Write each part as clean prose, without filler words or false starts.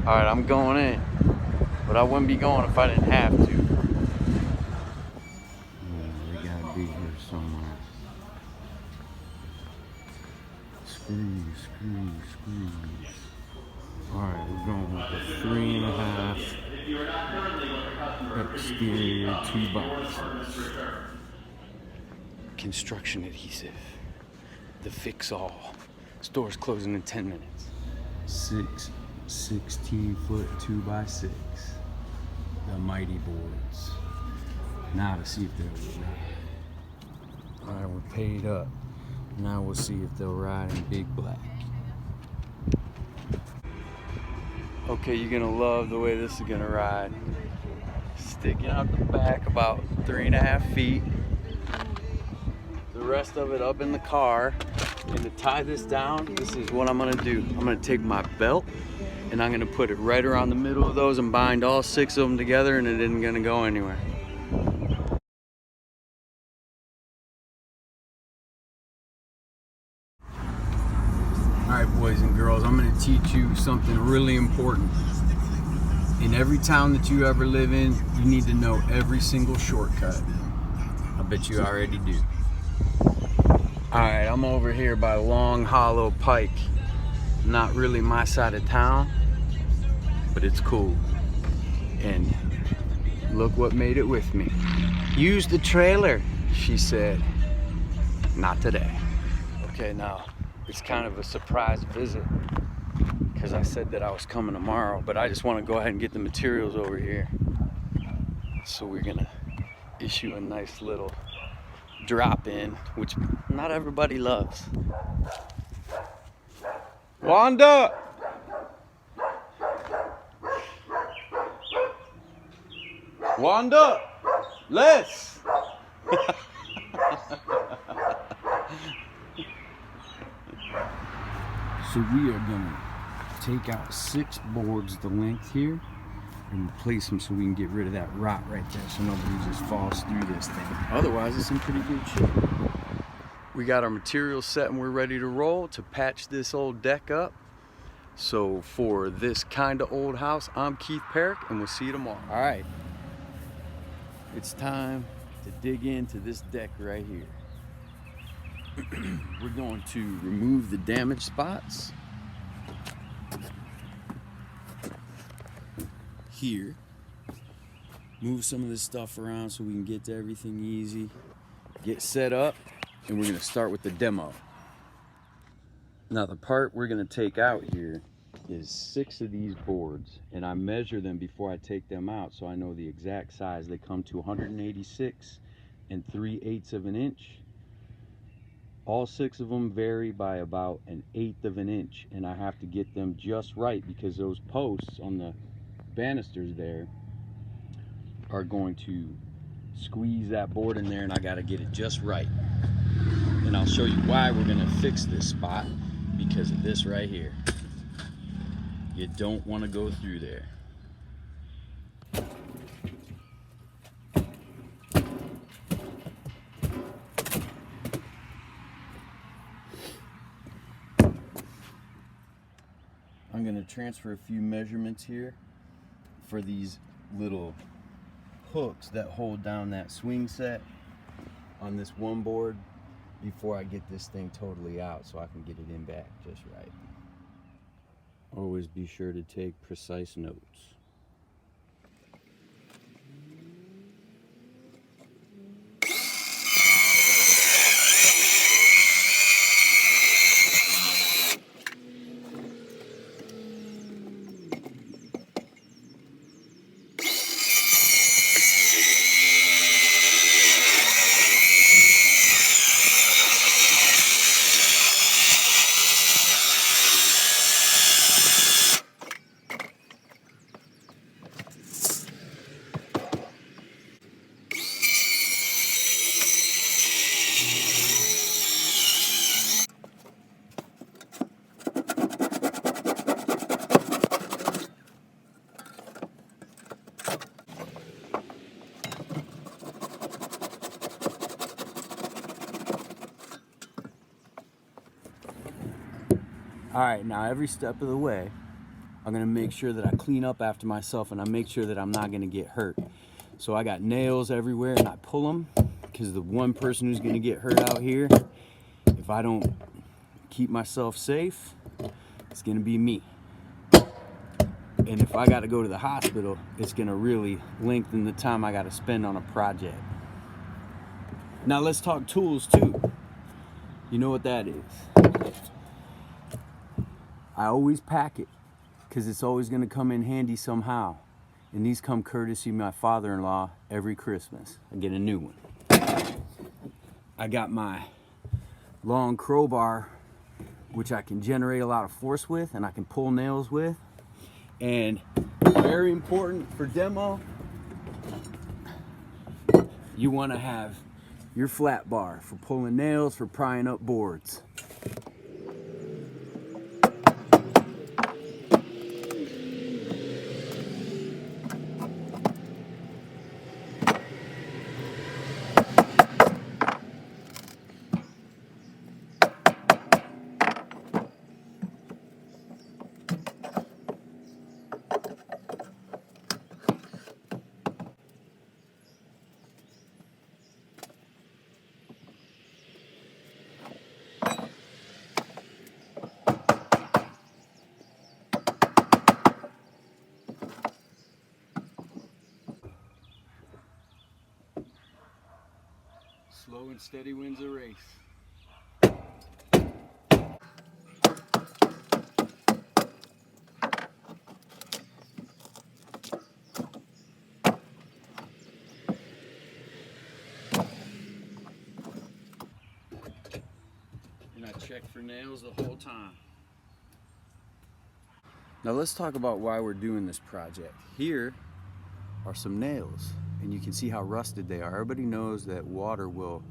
Alright, I'm going in. But I wouldn't be going if I didn't have to. Yeah, they gotta be here somewhere. Squeeze. Alright, we're going with the 3.5 exterior 2 boxes. Construction adhesive. The fix-all. Store's closing in 10 minutes. 16-foot 2x6. The mighty boards. Now to see if they'll ride. Alright, we're paid up. Now we'll see if they'll ride in big black. Okay, you're gonna love the way this is gonna ride. Sticking out the back about 3.5 feet. The rest of it up in the car. And to tie this down, this is what I'm gonna do. I'm gonna take my belt and I'm gonna put it right around the middle of those and bind all 6 of them together, and it isn't gonna go anywhere. All right, boys and girls, I'm gonna teach you something really important. In every town that you ever live in, you need to know every single shortcut. I bet you already do. All right, I'm over here by Long Hollow Pike. Not really my side of town, but it's cool. And look what made it with me. Use the trailer, she said. Not today. Okay, now it's kind of a surprise visit because I said that I was coming tomorrow, but I just want to go ahead and get the materials over here. So we're gonna issue a nice little drop-in, which not everybody loves. Wanda! Wanda! Les! So we are gonna take out 6 boards the length here and replace them so we can get rid of that rot right there so nobody just falls through this thing. Otherwise, it's in pretty good shape. We got our materials set and we're ready to roll to patch this old deck up. So for this kind of old house, I'm Keith Perrick, and we'll see you tomorrow. All right, it's time to dig into this deck right here. We're going to remove the damaged spots here, move some of this stuff around so we can get to everything easy, get set up, and we're going to start with the demo. Now the part we're going to take out here is 6 of these boards, and I measure them before I take them out so I know the exact size. They come to 186 3/8 of an inch. All 6 of them vary by about 1/8 of an inch, and I have to get them just right because those posts on the banisters there are going to squeeze that board in there, and I got to get it just right. And I'll show you why we're going to fix this spot, because of this right here. You don't want to go through there. I'm going to transfer a few measurements here for these little hooks that hold down that swing set on this one board before I get this thing totally out so I can get it in back just right. Always be sure to take precise notes. All right, now every step of the way, I'm gonna make sure that I clean up after myself, and I make sure that I'm not gonna get hurt. So I got nails everywhere, and I pull them, because the one person who's gonna get hurt out here, if I don't keep myself safe, it's gonna be me. And if I gotta go to the hospital, it's gonna really lengthen the time I gotta spend on a project. Now let's talk tools too. You know what that is. I always pack it, because it's always gonna come in handy somehow. And these come courtesy of my father-in-law every Christmas. I get a new one. I got my long crowbar, which I can generate a lot of force with, and I can pull nails with. And very important for demo, you want to have your flat bar for pulling nails, for prying up boards. Slow and steady wins the race. And I check for nails the whole time. Now let's talk about why we're doing this project. Here are some nails, and you can see how rusted they are. Everybody knows that water will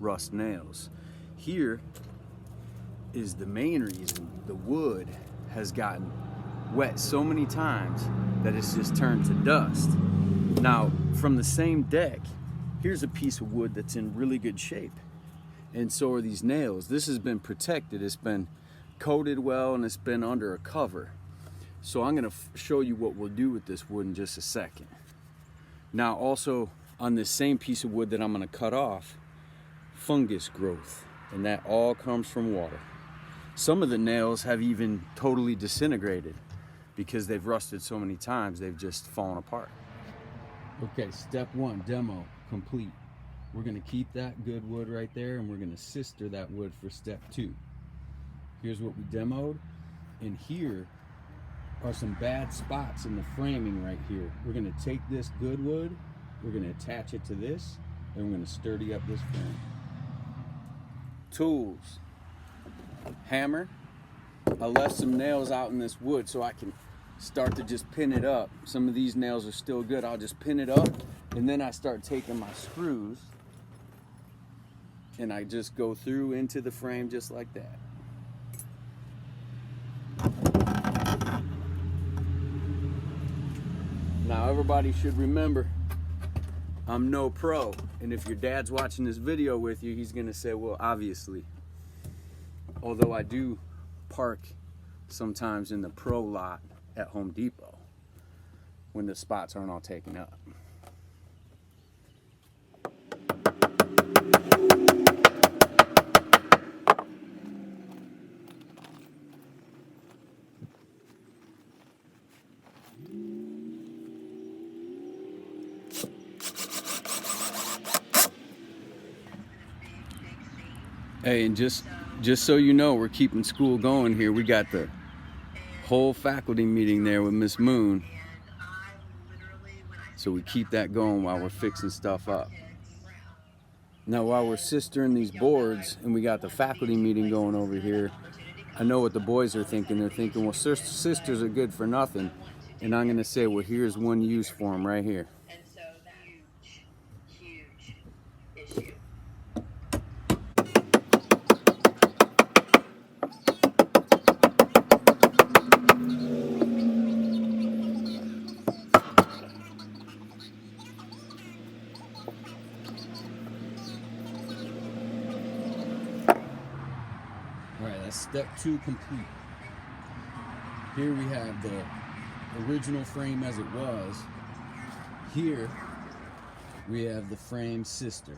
rust nails. Here is the main reason. The wood has gotten wet so many times that it's just turned to dust. Now, from the same deck, here's a piece of wood that's in really good shape, and so are these nails. This has been protected, it's been coated well, and it's been under a cover. So I'm gonna show you what we'll do with this wood in just a second. Now also, on this same piece of wood that I'm gonna cut off, fungus growth, and that all comes from water. Some of the nails have even totally disintegrated because they've rusted so many times, they've just fallen apart. Okay, step one, demo complete. We're gonna keep that good wood right there, and we're gonna sister that wood for step two. Here's what we demoed, and here are some bad spots in the framing right here. We're gonna take this good wood, we're gonna attach it to this, and we're gonna sturdy up this frame. Tools, hammer. I left some nails out in this wood so I can start to just pin it up. Some of these nails are still good. I'll just pin it up, and then I start taking my screws and I just go through into the frame just like that. Now everybody should remember, I'm no pro, and if your dad's watching this video with you, he's gonna say, well, obviously. Although I do park sometimes in the pro lot at Home Depot when the spots aren't all taken up. Hey, and just so you know, we're keeping school going here. We got the whole faculty meeting there with Miss Moon. So we keep that going while we're fixing stuff up. Now while we're sistering these boards and we got the faculty meeting going over here, I know what the boys are thinking. They're thinking, well, sisters are good for nothing. And I'm gonna say, well, here's one use for them right here. All right, that's step two complete. Here we have the original frame as it was. Here we have the frame sister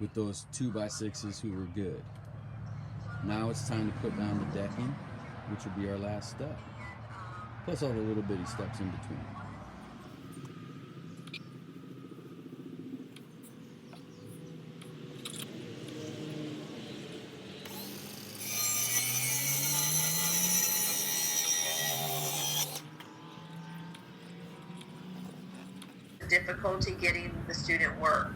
with those 2x6s who were good. Now it's time to put down the decking, which will be our last step. Plus all the little bitty steps in between. Difficulty getting the student work.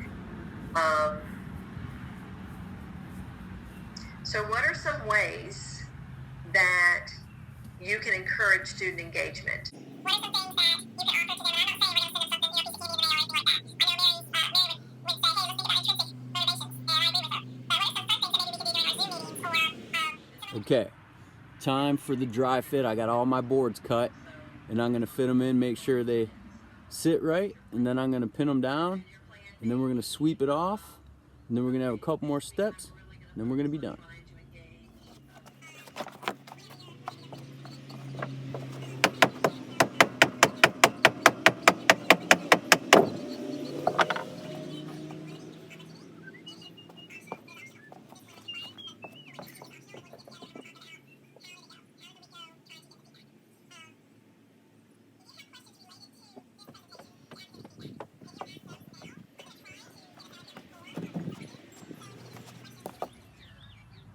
So what are some ways that you can encourage student engagement? What are some things that you can offer to them? And I'm not saying we're going to send them something, piece of candy in the mail or anything like that. I know Mary would say, hey, let's think about intrinsic motivations, and I agree with her. But what are some fun things that maybe we could do during our Zoom meetings or... Okay, time for the dry fit. I got all my boards cut, and I'm going to fit them in, make sure they sit right, and then I'm going to pin them down, and then we're going to sweep it off, and then we're going to have a couple more steps, and then we're going to be done.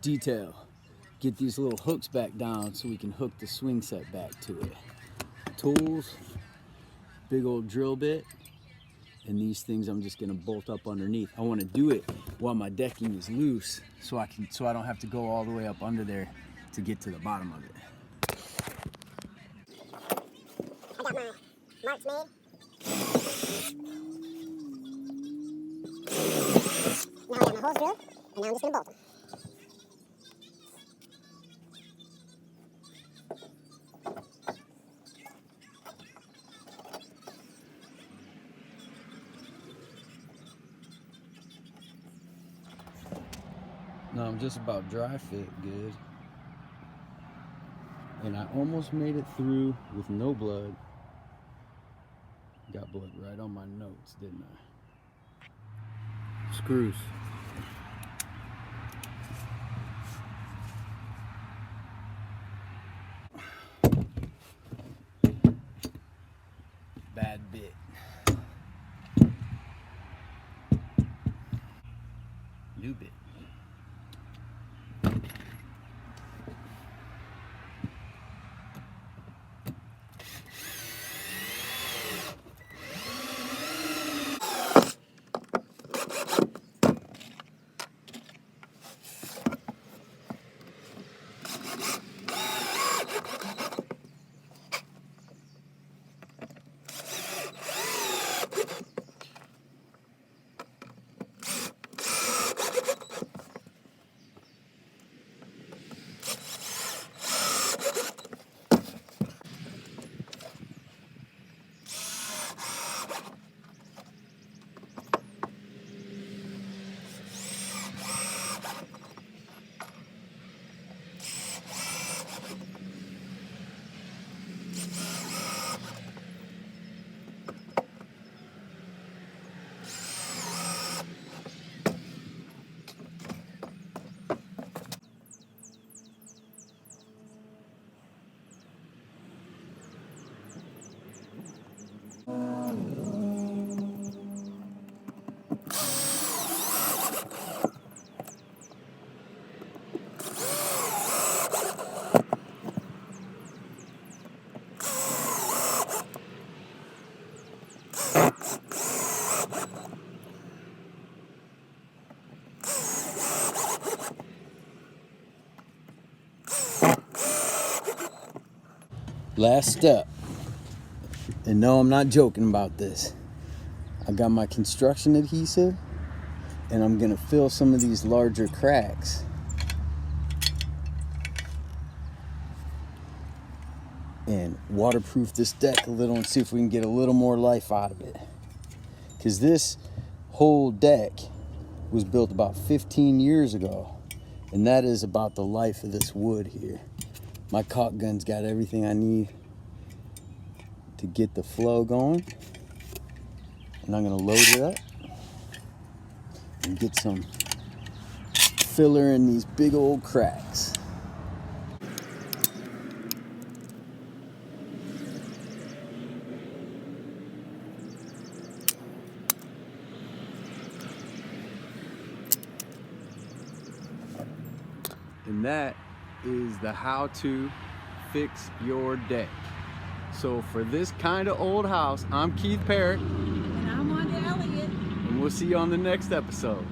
Detail. Get these little hooks back down so we can hook the swing set back to it. Tools, big old drill bit, and these things I'm just gonna bolt up underneath. I want to do it while my decking is loose, so I don't have to go all the way up under there to get to the bottom of it. I got my marks made. Now I got my holes drilled, and now I'm just gonna bolt them. Now I'm just about dry fit good. And I almost made it through with no blood. Got blood right on my notes, didn't I? Screws. Bad bit. New bit. Last step, and no, I'm not joking about this. I got my construction adhesive, and I'm gonna fill some of these larger cracks. And waterproof this deck a little and see if we can get a little more life out of it. Because this whole deck was built about 15 years ago, and that is about the life of this wood here. My caulk gun's got everything I need to get the flow going. And I'm gonna load it up and get some filler in these big old cracks. And that is the how to fix your deck. So for this kind of old house, I'm Keith Parrott. And I'm Wanda Elliott. And we'll see you on the next episode.